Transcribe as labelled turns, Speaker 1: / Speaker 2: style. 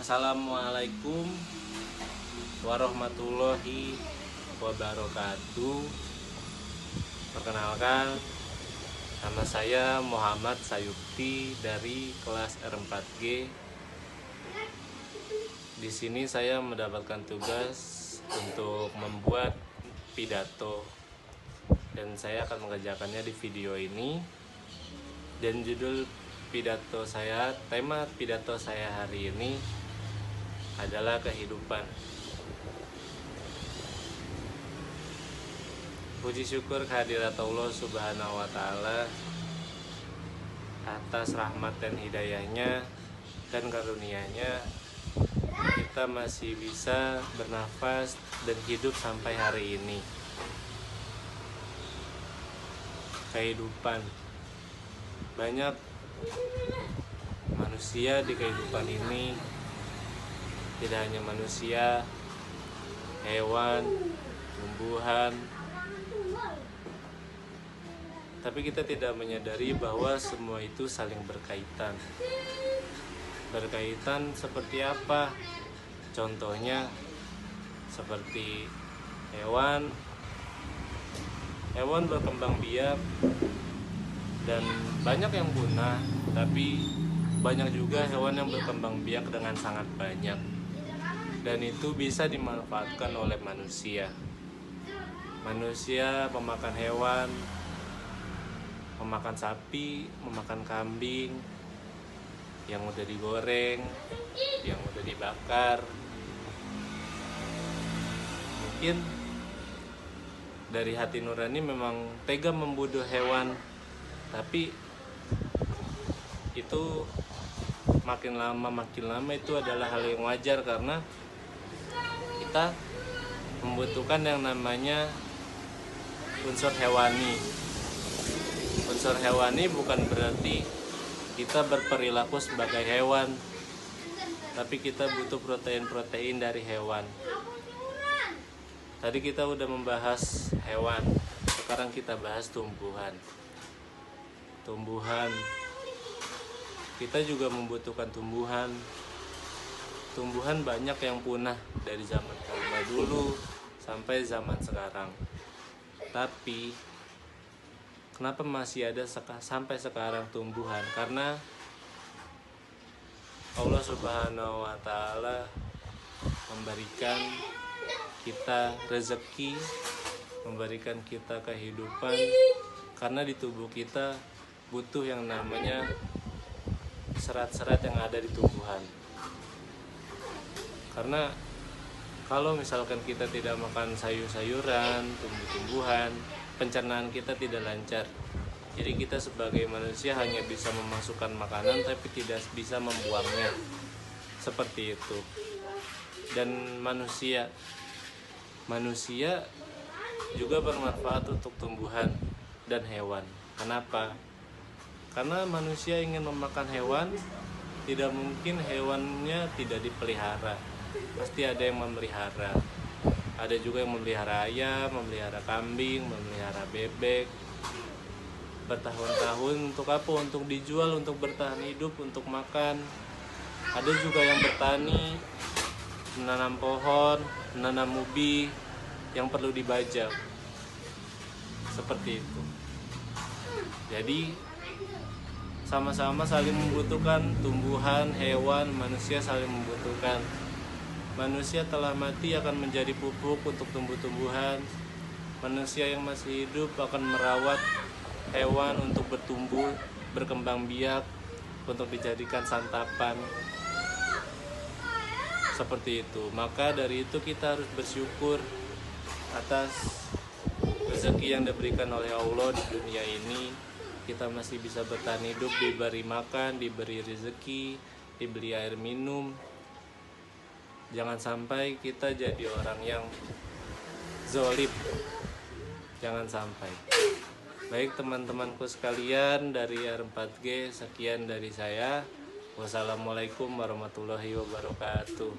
Speaker 1: Assalamualaikum warahmatullahi wabarakatuh. Perkenalkan, nama saya Muhammad Sayukti dari kelas R4G. Di sini saya mendapatkan tugas untuk membuat pidato dan saya akan mengerjakannya di video ini. Dan judul pidato saya, tema pidato saya hari ini adalah kehidupan. Puji syukur kehadirat Allah Subhanahu wa Ta'ala atas rahmat dan hidayahnya dan karunia-Nya kita masih bisa bernafas dan hidup sampai hari ini. Kehidupan, banyak manusia di kehidupan ini. Tidak hanya manusia, hewan, tumbuhan, tapi kita tidak menyadari bahwa semua itu saling berkaitan. Berkaitan seperti apa? Contohnya seperti hewan berkembang biak dan banyak yang punah, tapi banyak juga hewan yang berkembang biak dengan sangat banyak. Dan itu bisa dimanfaatkan oleh manusia. Manusia memakan hewan, memakan sapi, memakan kambing yang udah digoreng, yang udah dibakar. Mungkin dari hati nurani memang tega membunuh hewan, tapi itu makin lama itu adalah hal yang wajar karena kita membutuhkan yang namanya unsur hewani. Unsur hewani bukan berarti kita berperilaku sebagai hewan, tapi kita butuh protein-protein dari hewan. Tadi kita udah membahas hewan, sekarang kita bahas tumbuhan. Kita juga membutuhkan tumbuhan. Tumbuhan banyak yang punah dari zaman purba dulu sampai zaman sekarang. Tapi kenapa masih ada sampai sekarang tumbuhan? Karena Allah Subhanahu wa Ta'ala memberikan kita rezeki, memberikan kita kehidupan, karena di tubuh kita butuh yang namanya serat-serat yang ada di tumbuhan. Karena kalau misalkan kita tidak makan sayur-sayuran, tumbuh-tumbuhan, pencernaan kita tidak lancar. Jadi kita sebagai manusia hanya bisa memasukkan makanan tapi tidak bisa membuangnya. Seperti itu. Dan manusia juga bermanfaat untuk tumbuhan dan hewan. Kenapa? Karena manusia ingin memakan hewan, tidak mungkin hewannya tidak dipelihara. Pasti ada yang memelihara. Ada juga yang memelihara ayam, memelihara kambing, memelihara bebek. Bertahun-tahun untuk apa? Untuk dijual, untuk bertahan hidup, untuk makan. Ada juga yang bertani, menanam pohon, menanam ubi yang perlu dibajak. Seperti itu. Jadi sama-sama saling membutuhkan, tumbuhan, hewan, manusia saling membutuhkan. Manusia telah mati akan menjadi pupuk untuk tumbuh-tumbuhan. Manusia yang masih hidup akan merawat hewan untuk bertumbuh, berkembang biak, untuk dijadikan santapan. Seperti itu. Maka dari itu kita harus bersyukur atas rezeki yang diberikan oleh Allah di dunia ini. Kita masih bisa bertahan hidup, diberi makan, diberi rezeki, diberi air minum. Jangan sampai kita jadi orang yang zolim. Jangan sampai. Baik teman-temanku sekalian dari R4G, sekian dari saya. Wassalamualaikum warahmatullahi wabarakatuh.